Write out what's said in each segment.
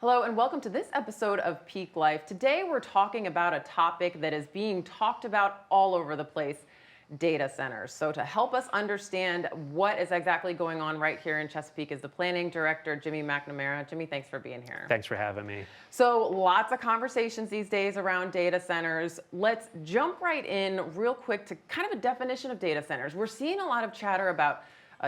Hello and welcome to this episode of Peak Life. Today we're talking about a topic that is being talked about all over the place, data centers. So to help us understand what is exactly going on right here in Chesapeake is the Planning Director Jimmy McNamara. Jimmy, thanks for being here. Thanks for having me. So lots of conversations these days around data centers. Let's jump right in real quick to kind of a definition of data centers. We're seeing a lot of chatter about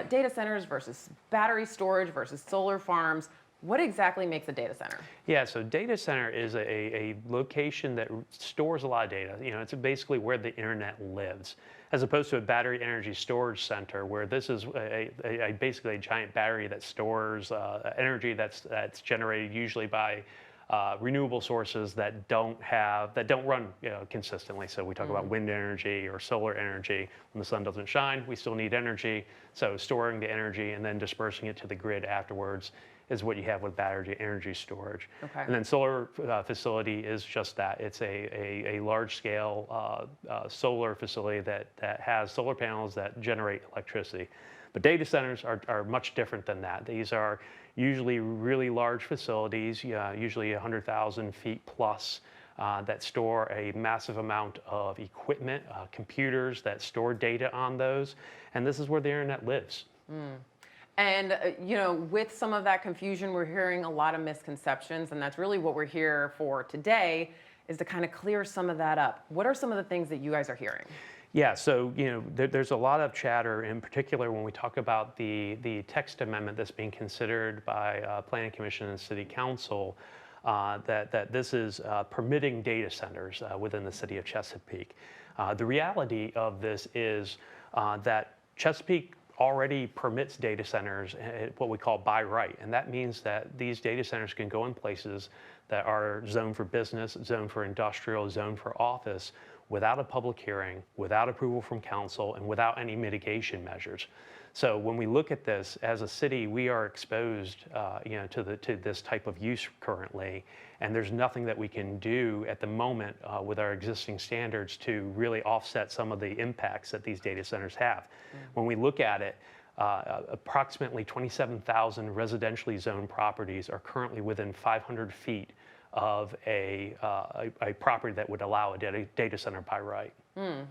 data centers versus battery storage versus solar farms. What exactly makes a data center? Yeah, so data center is a location that stores a lot of data. You know, it's basically where the internet lives, as opposed to a battery energy storage center, where this is basically a giant battery that stores energy that's generated usually by renewable sources that don't run consistently. So we talk about wind energy or solar energy. When the sun doesn't shine, we still need energy. So storing the energy and then dispersing it to the grid afterwards is what you have with battery energy storage. Okay. And then solar facility is just that. It's a large-scale solar facility that has solar panels that generate electricity. But data centers are much different than that. These are usually really large facilities, usually 100,000 feet plus, that store a massive amount of equipment, computers that store data on those. And this is where the internet lives. And, with some of that confusion, we're hearing a lot of misconceptions, and that's really what we're here for today, is to kind of clear some of that up. What are some of the things that you guys are hearing? Yeah, so there's a lot of chatter, in particular when we talk about the text amendment that's being considered by Planning Commission and City Council, that this is permitting data centers within the City of Chesapeake. The reality of this is that Chesapeake already permits data centers what we call by right, and that means that these data centers can go in places that are zoned for business, zoned for industrial, zoned for office, without a public hearing, without approval from council, and without any mitigation measures. So when we look at this as a city, we are exposed, to this type of use currently, and there's nothing that we can do at the moment with our existing standards to really offset some of the impacts that these data centers have. When we look at it, approximately 27,000 residentially zoned properties are currently within 500 feet of a property that would allow a data center by right.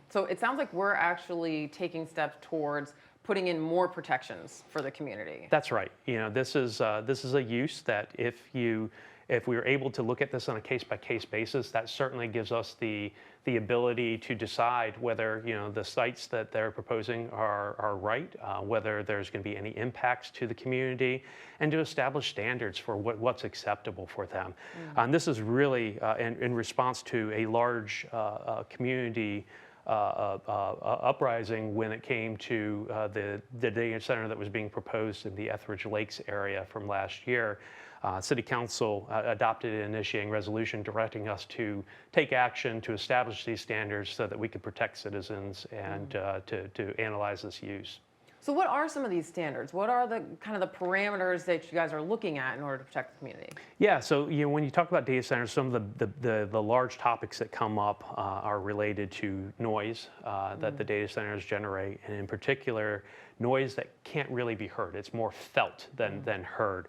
So it sounds like we're actually taking steps towards putting in more protections for the community. That's right. This is a use that if we are able to look at this on a case-by-case basis, that certainly gives us the ability to decide whether the sites that they're proposing are right, whether there's going to be any impacts to the community, and to establish standards for what's acceptable for them. And this is really in response to a large community uprising when it came to the data center that was being proposed in the Etheridge Lakes area from last year. City Council adopted an initiating resolution directing us to take action to establish these standards so that we could protect citizens and to analyze this use. So what are some of these standards? What are the kind of the parameters that you guys are looking at in order to protect the community? Yeah, so when you talk about data centers, some of the large topics that come up are related to noise that the data centers generate, and in particular, noise that can't really be heard. It's more felt than heard.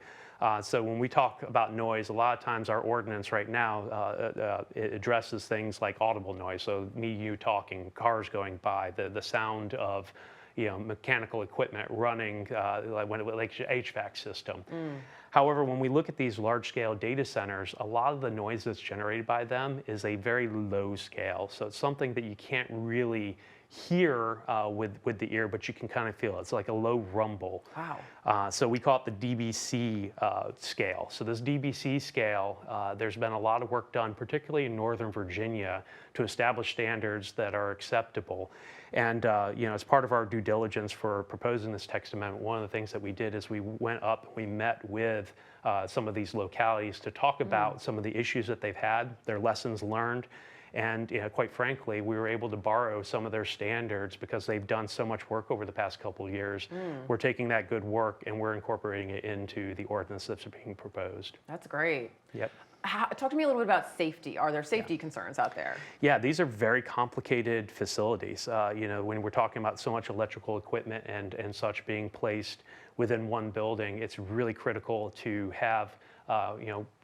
So when we talk about noise, a lot of times our ordinance right now it addresses things like audible noise. So me, you talking, cars going by, the sound of mechanical equipment running, like HVAC system. However, when we look at these large-scale data centers, a lot of the noise that's generated by them is a very low scale. So it's something that you can't really hear with the ear, but you can kind of feel it. It's like a low rumble. Wow. So we call it the DBC scale. So this DBC scale, there's been a lot of work done, particularly in Northern Virginia, to establish standards that are acceptable. And as part of our due diligence for proposing this text amendment, one of the things that we did is we went up, we met with some of these localities to talk about some of the issues that they've had, their lessons learned, And quite frankly, we were able to borrow some of their standards because they've done so much work over the past couple of years. We're taking that good work and we're incorporating it into the ordinance that's being proposed. That's great. Yep. Talk to me a little bit about safety. Are there safety concerns out there? Yeah, these are very complicated facilities. When we're talking about so much electrical equipment and such being placed within one building, it's really critical to have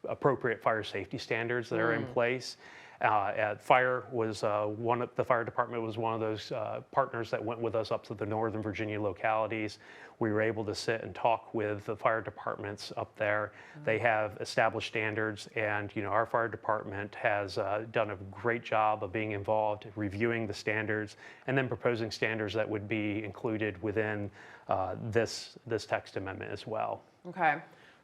appropriate fire safety standards that are in place. Fire was the fire department was one of those partners that went with us up to the Northern Virginia localities. We were able to sit and talk with the fire departments up there. They have established standards, and our fire department has done a great job of being involved, reviewing the standards, and then proposing standards that would be included within this text amendment as well. Okay.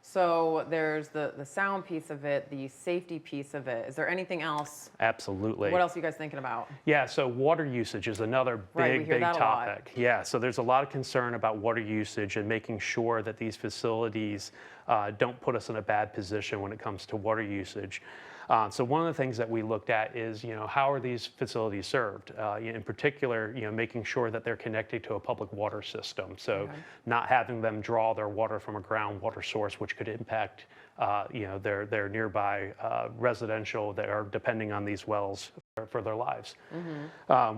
So there's the sound piece of it, the safety piece of it. Is there anything else? Absolutely. What else are you guys thinking about? Yeah, so water usage is another big topic. Yeah, so there's a lot of concern about water usage and making sure that these facilities don't put us in a bad position when it comes to water usage. So one of the things that we looked at is, how are these facilities served? In particular, making sure that they're connected to a public water system. So not having them draw their water from a groundwater source, which could impact, their nearby residential that are depending on these wells for their lives.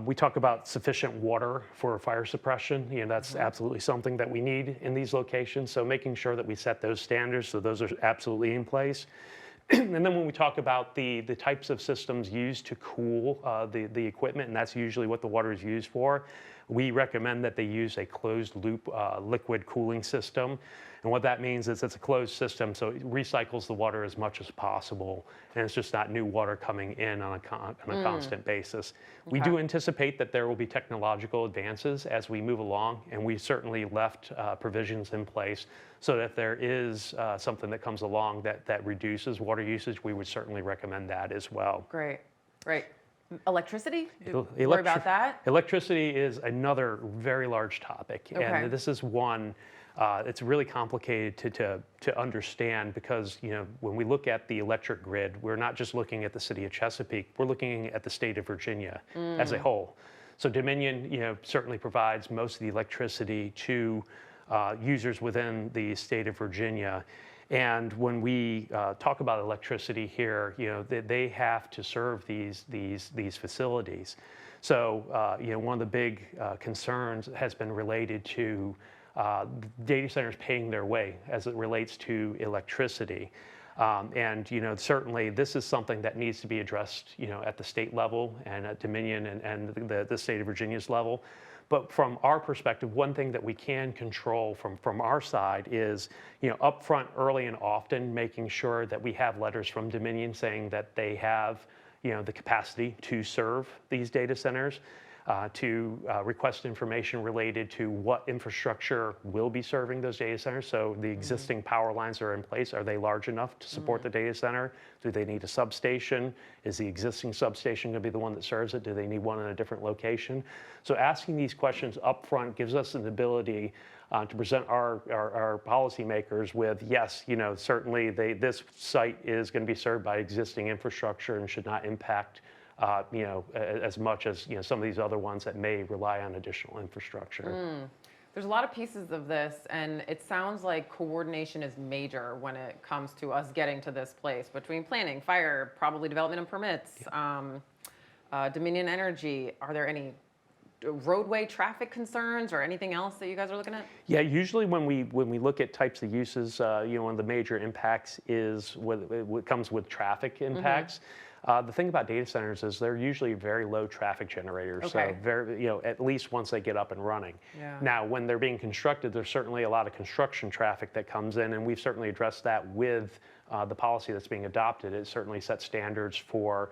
We talk about sufficient water for fire suppression. That's absolutely something that we need in these locations. So making sure that we set those standards, so those are absolutely in place. And then when we talk about the types of systems used to cool the equipment, and that's usually what the water is used for, we recommend that they use a closed loop liquid cooling system. And what that means is it's a closed system, so it recycles the water as much as possible, and it's just not new water coming in on a constant basis. We do anticipate that there will be technological advances as we move along, and we certainly left provisions in place so that if there is something that comes along that reduces water usage, we would certainly recommend that as well. Great. Electricity? Worry about that? Electricity is another very large topic, and this is one. It's really complicated to understand because when we look at the electric grid, we're not just looking at the City of Chesapeake, we're looking at the state of Virginia as a whole. So Dominion certainly provides most of the electricity to users within the state of Virginia. And when we talk about electricity here, they have to serve these facilities. So one of the big concerns has been related to data centers paying their way as it relates to electricity. And certainly this is something that needs to be addressed at the state level and at Dominion and the state of Virginia's level. But from our perspective, one thing that we can control from our side is upfront, early and often, making sure that we have letters from Dominion saying that they have the capacity to serve these data centers. To request information related to what infrastructure will be serving those data centers. So the existing power lines that are in place, are they large enough to support the data center? Do they need a substation? Is the existing substation going to be the one that serves it? Do they need one in a different location? So asking these questions up front gives us an ability to present our policymakers with, yes, certainly this site is going to be served by existing infrastructure and should not impact as much as some of these other ones that may rely on additional infrastructure. There's a lot of pieces of this, and it sounds like coordination is major when it comes to us getting to this place between planning, fire, probably development and permits, Dominion Energy. Are there any roadway traffic concerns or anything else that you guys are looking at? Yeah, usually when we look at types of uses, one of the major impacts is what comes with traffic impacts. The thing about data centers is they're usually very low traffic generators, so very, at least once they get up and running. Now, when they're being constructed, there's certainly a lot of construction traffic that comes in, and we've certainly addressed that with the policy that's being adopted. It certainly sets standards for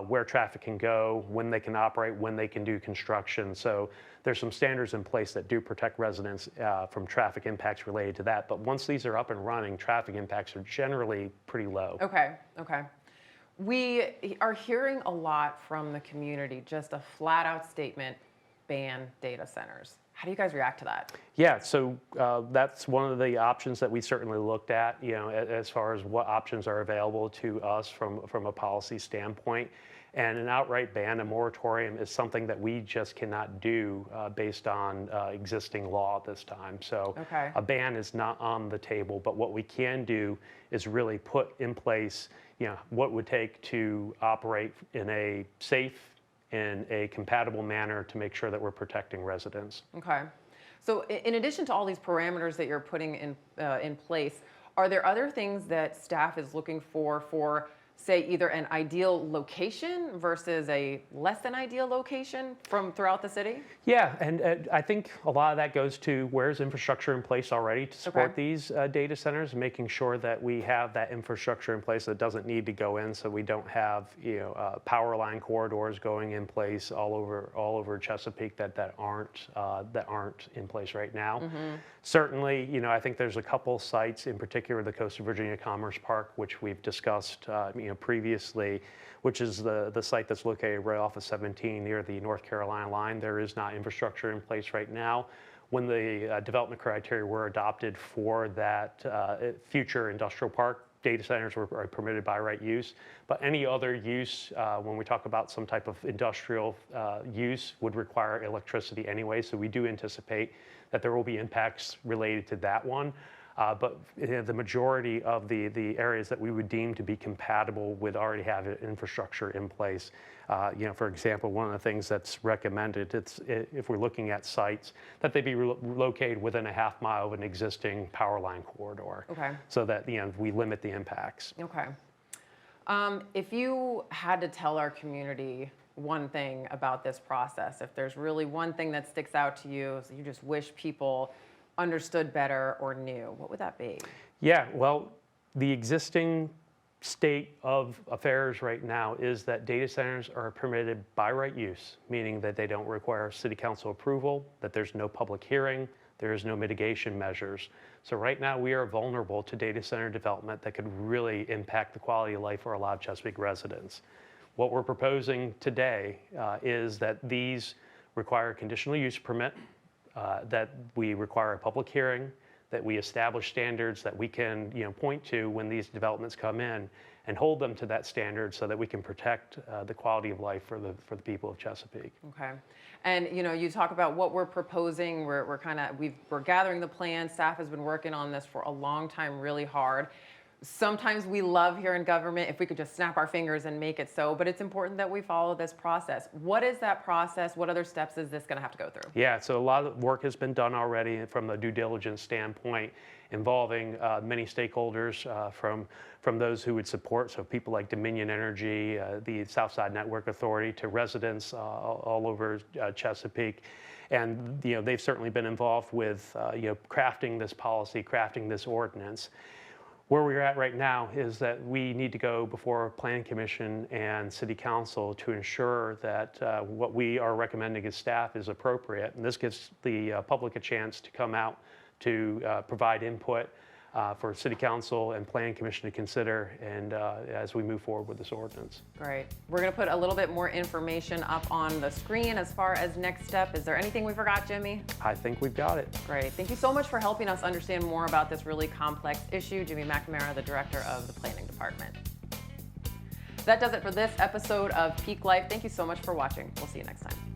where traffic can go, when they can operate, when they can do construction. So there's some standards in place that do protect residents from traffic impacts related to that. But once these are up and running, traffic impacts are generally pretty low. Okay. We are hearing a lot from the community, just a flat out statement, ban data centers. How do you guys react to that? Yeah, so that's one of the options that we certainly looked at, as far as what options are available to us from a policy standpoint. And an outright ban, a moratorium, is something that we just cannot do based on existing law at this time. So Okay. a ban is not on the table, but what we can do is really put in place, what it would take to operate in a safe, in a compatible manner to make sure that we're protecting residents. Okay. So in addition to all these parameters that you're putting in place, are there other things that staff is looking for, say, either an ideal location versus a less than ideal location from throughout the city? Yeah, and I think a lot of that goes to where's infrastructure in place already to support these data centers, making sure that we have that infrastructure in place that doesn't need to go in, so we don't have power line corridors going in place all over Chesapeake that aren't in place right now. Certainly, I think there's a couple sites, in particular the Coast of Virginia Commerce Park, which we've discussed previously, which is the site that's located right off of 17 near the North Carolina line. There is not infrastructure in place right now. When the development criteria were adopted for that future industrial park, data centers are permitted by right use, but any other use, when we talk about some type of industrial use, would require electricity anyway. So we do anticipate that there will be impacts related to that one. But the majority of the areas that we would deem to be compatible would already have infrastructure in place. For example, one of the things that's recommended, if we're looking at sites, that they be located within a half mile of an existing power line corridor. Okay. So that we limit the impacts. Okay. If you had to tell our community one thing about this process, if there's really one thing that sticks out to you, so you just wish people understood better or knew, what would that be? Yeah, well, the existing state of affairs right now is that data centers are permitted by right use, meaning that they don't require city council approval, that there's no public hearing, there is no mitigation measures. So right now we are vulnerable to data center development that could really impact the quality of life for a lot of Chesapeake residents. What we're proposing today is that these require a conditional use permit, that we require a public hearing, that we establish standards that we can point to when these developments come in and hold them to that standard so that we can protect the quality of life for the people of Chesapeake. Okay. And you talk about what we're proposing. We're gathering the plan. Staff has been working on this for a long time, really hard. Sometimes we love here in government if we could just snap our fingers and make it so, but it's important that we follow this process. What is that process? What other steps is this going to have to go through? Yeah, so a lot of work has been done already from the due diligence standpoint, involving many stakeholders from those who would support, so people like Dominion Energy, the Southside Network Authority, to residents all over Chesapeake. And they've certainly been involved with crafting this policy, crafting this ordinance. Where we're at right now is that we need to go before Planning Commission and City Council to ensure that what we are recommending as staff is appropriate. And this gives the public a chance to come out to provide input for City Council and Planning Commission to consider, and as we move forward with this ordinance. Great. We're going to put a little bit more information up on the screen as far as next step. Is there anything we forgot, Jimmy? I think we've got it. Great. Thank you so much for helping us understand more about this really complex issue. Jimmy McNamara, the Director of the Planning Department. That does it for this episode of Peak Life. Thank you so much for watching. We'll see you next time.